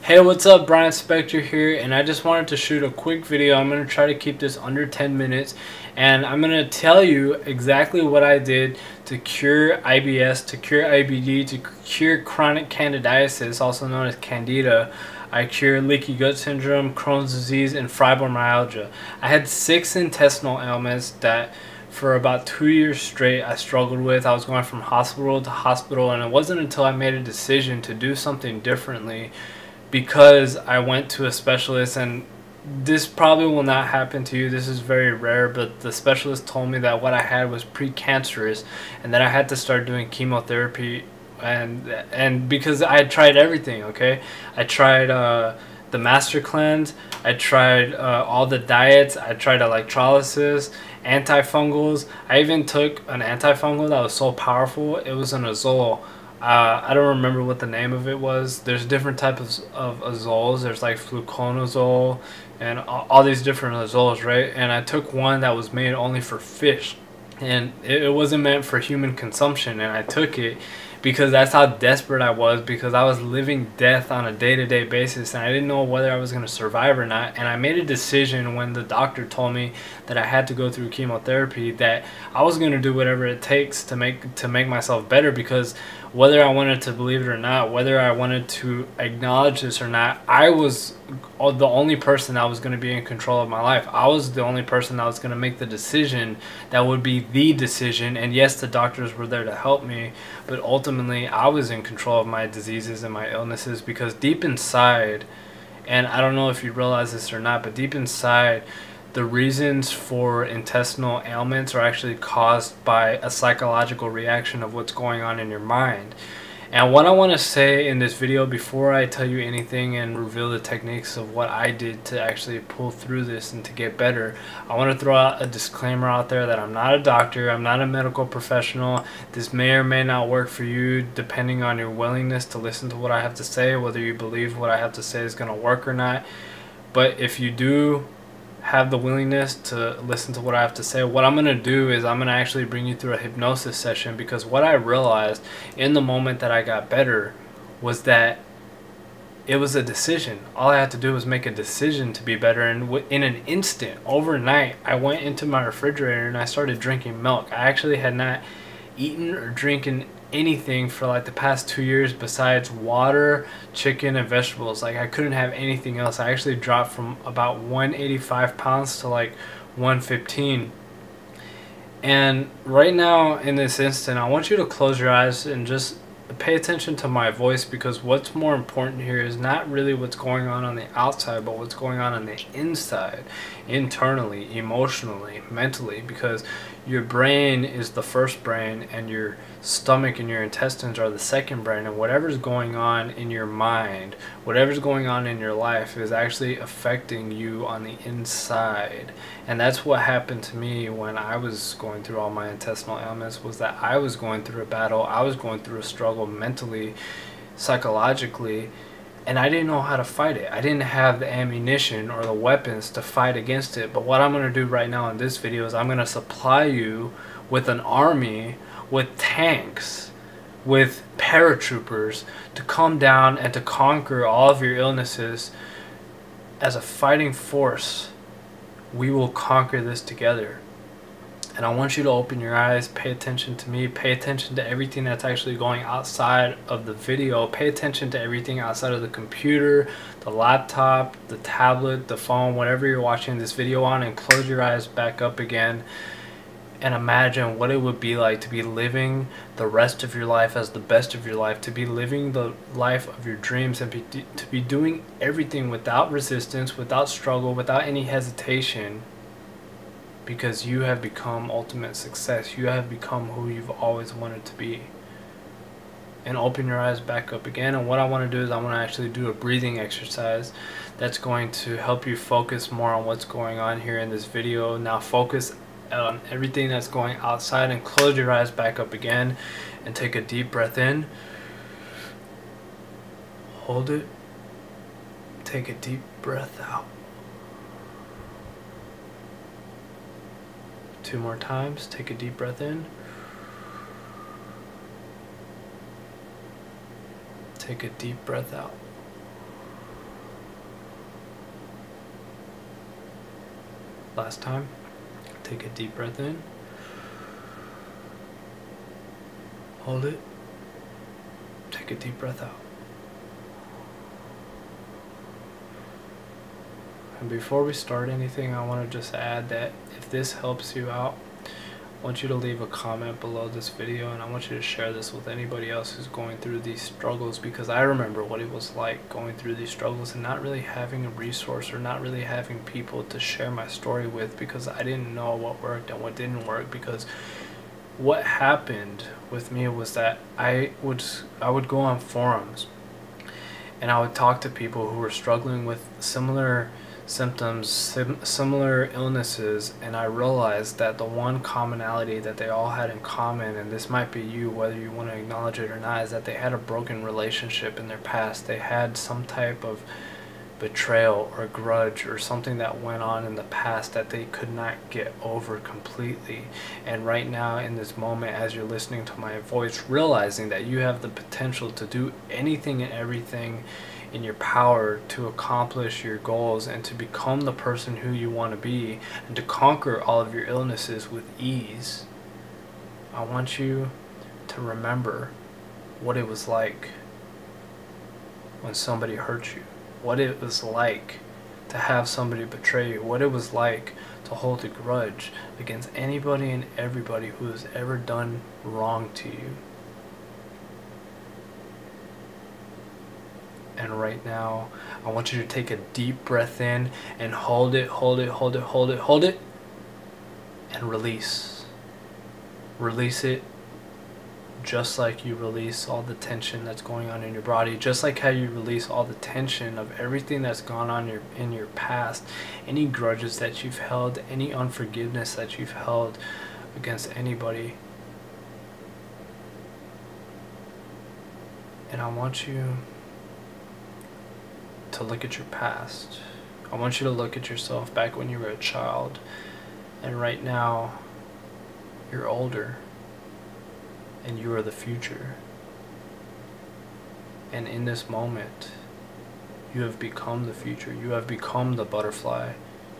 Hey, what's up? Brian Spector here, and I just wanted to shoot a quick video. I'm going to try to keep this under 10 minutes, and I'm going to tell you exactly what I did to cure IBS, to cure IBD, to cure chronic candidiasis, also known as Candida. I cured leaky gut syndrome, Crohn's disease, and fibromyalgia. I had 6 intestinal ailments that for about 2 years straight I struggled with. I was going from hospital to hospital, and it wasn't until I made a decision to do something differently, because I went to a specialist, and this probably will not happen to you. This is very rare, but the specialist told me that what I had was precancerous and that I had to start doing chemotherapy, and because I had tried everything, okay? I tried the master cleanse, I tried all the diets, I tried electrolysis, antifungals. I even took an antifungal that was so powerful, it was an azole. I don't remember what the name of it was. There's different types of azoles. There's like fluconazole and all these different azoles, right? And I took one that was made only for fish, and it wasn't meant for human consumption, and I took it because that's how desperate I was, because I was living death on a day-to-day basis, and I didn't know whether I was going to survive or not. And I made a decision when the doctor told me that I had to go through chemotherapy, that I was going to do whatever it takes to make myself better, because whether I wanted to believe it or not, whether I wanted to acknowledge this or not, I was the only person that was going to be in control of my life. I was the only person that was going to make the decision that would be the decision. And yes, the doctors were there to help me, but ultimately I was in control of my diseases and my illnesses, because deep inside, and I don't know if you realize this or not, but deep inside, the reasons for intestinal ailments are actually caused by a psychological reaction of what's going on in your mind. And what I want to say in this video, before I tell you anything and reveal the techniques of what I did to actually pull through this and to get better, I want to throw out a disclaimer out there that I'm not a doctor, I'm not a medical professional. This may or may not work for you depending on your willingness to listen to what I have to say, whether you believe what I have to say is going to work or not. But if you do have the willingness to listen to what I have to say, what I'm going to do is I'm going to actually bring you through a hypnosis session, because what I realized in the moment that I got better was that it was a decision. All I had to do was make a decision to be better, and in an instant, overnight, I went into my refrigerator and I started drinking milk. I actually had not eaten or drinking anything for like the past 2 years besides water, chicken, and vegetables. Like, I couldn't have anything else. I actually dropped from about 185 pounds to like 115. And right now in this instant, I want you to close your eyes and just pay attention to my voice, because what's more important here is not really what's going on the outside, but what's going on the inside, internally, emotionally, mentally, because your brain is the first brain, and your stomach and your intestines are the second brain, and whatever's going on in your mind, whatever's going on in your life is actually affecting you on the inside. And that's what happened to me when I was going through all my intestinal ailments, was that I was going through a battle, I was going through a struggle mentally, psychologically, and I didn't know how to fight it. I didn't have the ammunition or the weapons to fight against it. But what I'm going to do right now in this video is I'm going to supply you with an army, with tanks, with paratroopers, to come down and to conquer all of your illnesses. As a fighting force, we will conquer this together. And I want you to open your eyes, pay attention to me, pay attention to everything that's actually going outside of the video, pay attention to everything outside of the computer, the laptop, the tablet, the phone, whatever you're watching this video on, and close your eyes back up again and imagine what it would be like to be living the rest of your life as the best of your life, to be living the life of your dreams, and to be doing everything without resistance, without struggle, without any hesitation, because you have become ultimate success. You have become who you've always wanted to be. And open your eyes back up again. And what I want to do is I want to actually do a breathing exercise that's going to help you focus more on what's going on here in this video. Now focus on everything that's going outside, and close your eyes back up again and take a deep breath in. Hold it. Take a deep breath out. 2 more times. Take a deep breath in. Take a deep breath out. Last time. Take a deep breath in. Hold it. Take a deep breath out. And before we start anything, I want to just add that if this helps you out, I want you to leave a comment below this video, and I want you to share this with anybody else who's going through these struggles, because I remember what it was like going through these struggles and not really having a resource or not really having people to share my story with, because I didn't know what worked and what didn't work. Because what happened with me was that I would go on forums and I would talk to people who were struggling with similar symptoms, similar illnesses, and I realized that the one commonality that they all had in common, and this might be you whether you want to acknowledge it or not, is that they had a broken relationship in their past. They had some type of betrayal or grudge or something that went on in the past that they could not get over completely. And right now in this moment, as you're listening to my voice, realizing that you have the potential to do anything and everything in your power to accomplish your goals and to become the person who you want to be and to conquer all of your illnesses with ease, I want you to remember what it was like when somebody hurt you, what it was like to have somebody betray you, what it was like to hold a grudge against anybody and everybody who has ever done wrong to you. And right now, I want you to take a deep breath in and hold it, hold it, hold it, hold it, hold it, and release. Release it just like you release all the tension that's going on in your body, just like how you release all the tension of everything that's gone on in your past, any grudges that you've held, any unforgiveness that you've held against anybody. And I want you to look at your past. I want you to look at yourself back when you were a child, and right now you're older and you are the future. And in this moment, you have become the future. You have become the butterfly.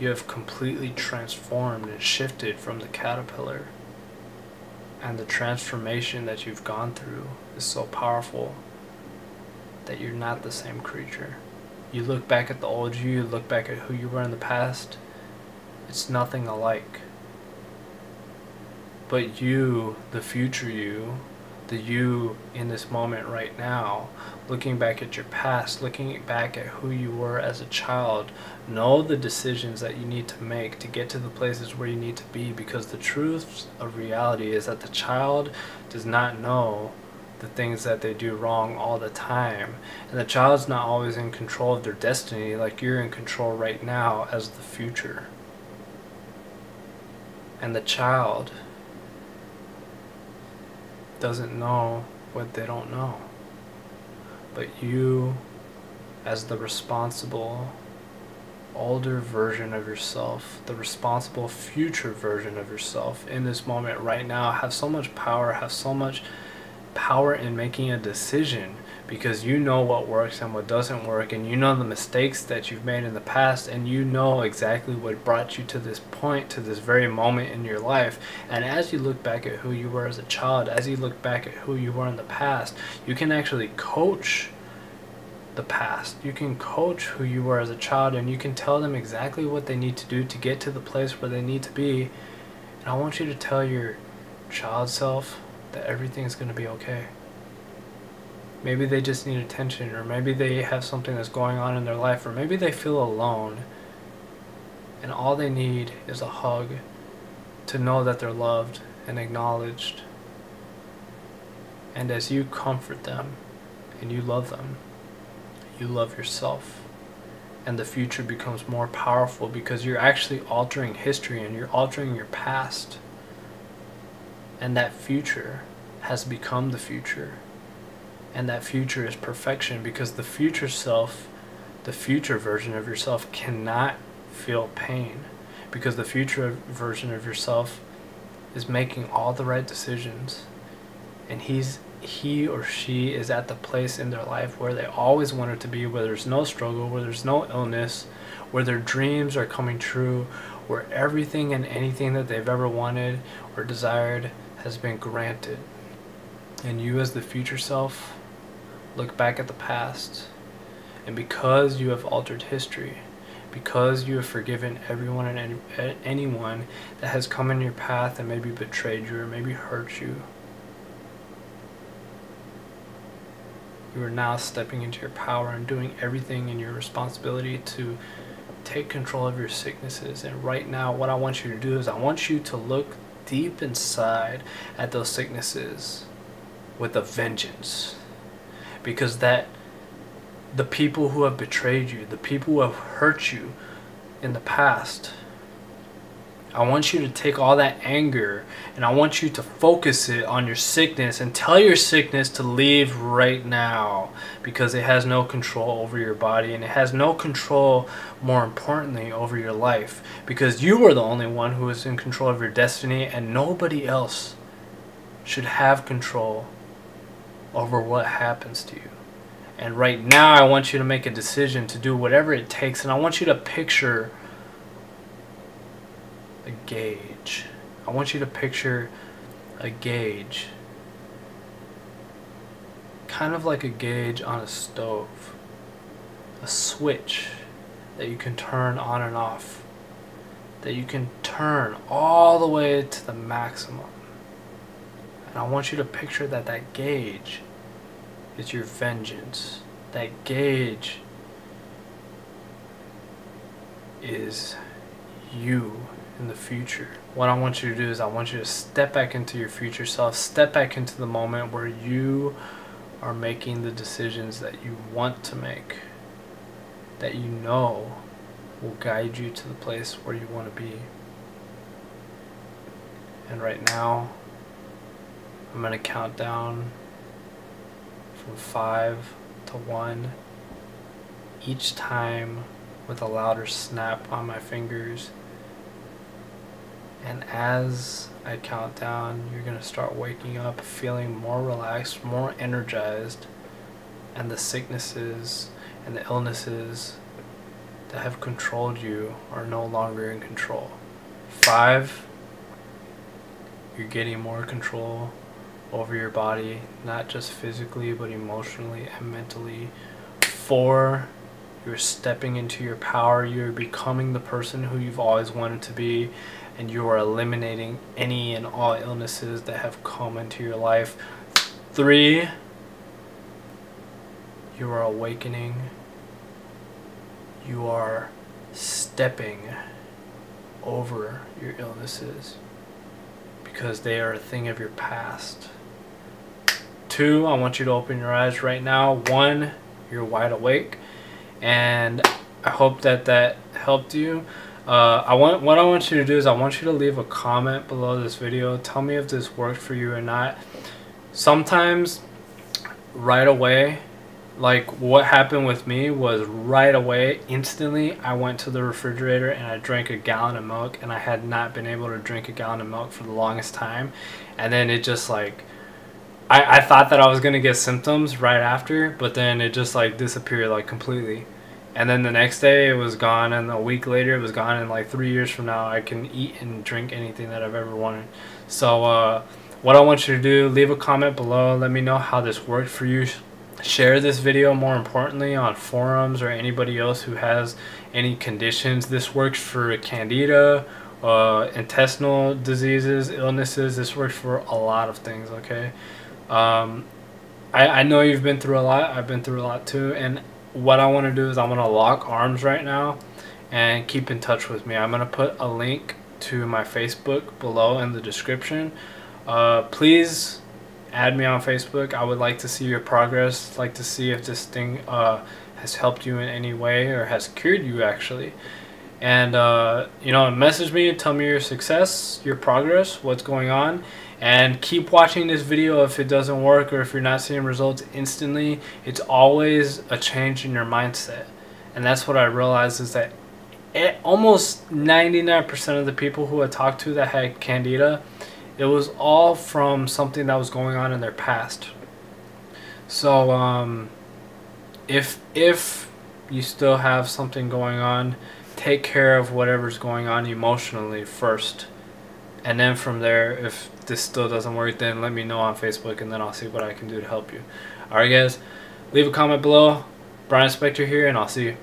You have completely transformed and shifted from the caterpillar. And the transformation that you've gone through is so powerful that you're not the same creature. You look back at the old you look back at who you were in the past, it's nothing alike. But you, the future you, the you in this moment right now, looking back at your past, looking back at who you were as a child, know the decisions that you need to make to get to the places where you need to be, because the truth of reality is that the child does not know the things that they do wrong all the time, and the child's not always in control of their destiny like you're in control right now as the future. And the child doesn't know what they don't know, but you, as the responsible older version of yourself, the responsible future version of yourself in this moment right now, have so much power, have so much power in making a decision, because you know what works and what doesn't work, and you know the mistakes that you've made in the past, and you know exactly what brought you to this point, to this very moment in your life. And as you look back at who you were as a child, as you look back at who you were in the past, you can actually coach the past. You can coach who you were as a child, and you can tell them exactly what they need to do to get to the place where they need to be. And I want you to tell your child self that everything's going to be okay. Maybe they just need attention, or maybe they have something that's going on in their life, or maybe they feel alone, and all they need is a hug to know that they're loved and acknowledged. And as you comfort them and you love them, you love yourself, and the future becomes more powerful, because you're actually altering history and you're altering your past. And that future has become the future. And that future is perfection, because the future self, the future version of yourself, cannot feel pain, because the future version of yourself is making all the right decisions. And he or she is at the place in their life where they always wanted to be, where there's no struggle, where there's no illness, where their dreams are coming true, where everything and anything that they've ever wanted or desired has been granted. And you as the future self look back at the past, and because you have altered history, because you have forgiven everyone and anyone that has come in your path and maybe betrayed you or maybe hurt you, you are now stepping into your power and doing everything in your responsibility to take control of your sicknesses. And right now, what I want you to do is I want you to look deep inside at those sicknesses with a vengeance. Because that the people who have betrayed you, the people who have hurt you in the past, I want you to take all that anger and I want you to focus it on your sickness and tell your sickness to leave right now, because it has no control over your body and it has no control, more importantly, over your life, because you are the only one who is in control of your destiny, and nobody else should have control over what happens to you. And right now I want you to make a decision to do whatever it takes, and I want you to picture a gauge. I want you to picture a gauge, kind of like a gauge on a stove, a switch that you can turn on and off, that you can turn all the way to the maximum. And I want you to picture that that gauge is your vengeance. That gauge is you in the future. What I want you to do is I want you to step back into your future self, step back into the moment where you are making the decisions that you want to make, that you know will guide you to the place where you want to be. And right now, I'm going to count down from 5 to 1, each time with a louder snap on my fingers. And as I count down, you're going to start waking up feeling more relaxed, more energized, and the sicknesses and the illnesses that have controlled you are no longer in control. 5, you're getting more control over your body, not just physically but emotionally and mentally. 4, you're stepping into your power. You're becoming the person who you've always wanted to be, and you are eliminating any and all illnesses that have come into your life. 3, you are awakening. You are stepping over your illnesses because they are a thing of your past. 2, I want you to open your eyes right now. 1, you're wide awake, and I hope that that helped you. What I want you to do is I want you to leave a comment below this video. Tell me if this worked for you or not. Sometimes right away, like what happened with me was right away, instantly, I went to the refrigerator and I drank a gallon of milk, and I had not been able to drink a gallon of milk for the longest time. And then it just like, I thought that I was going to get symptoms right after, but then it just like disappeared like completely. And then the next day it was gone, and a week later it was gone, and like 3 years from now I can eat and drink anything that I've ever wanted. So what I want you to do, leave a comment below, let me know how this worked for you. Share this video, more importantly, on forums or anybody else who has any conditions. This works for Candida, intestinal diseases, illnesses. This works for a lot of things, okay? I know you've been through a lot. I've been through a lot too, and what I want to do is I want to lock arms right now and keep in touch with me. I'm going to put a link to my Facebook below in the description. Please add me on Facebook. I would like to see your progress, like to see if this thing has helped you in any way or has cured you actually. And you know, message me, tell me your success, your progress, what's going on, and keep watching this video. If it doesn't work or if you're not seeing results instantly, it's always a change in your mindset. And that's what I realized, is that almost 99% of the people who I talked to that had Candida, it was all from something that was going on in their past. So if you still have something going on, take care of whatever's going on emotionally first, and then from there, if this still doesn't work, then let me know on Facebook, and then I'll see what I can do to help you. Alright guys, leave a comment below. Brian Spector here, and I'll see you.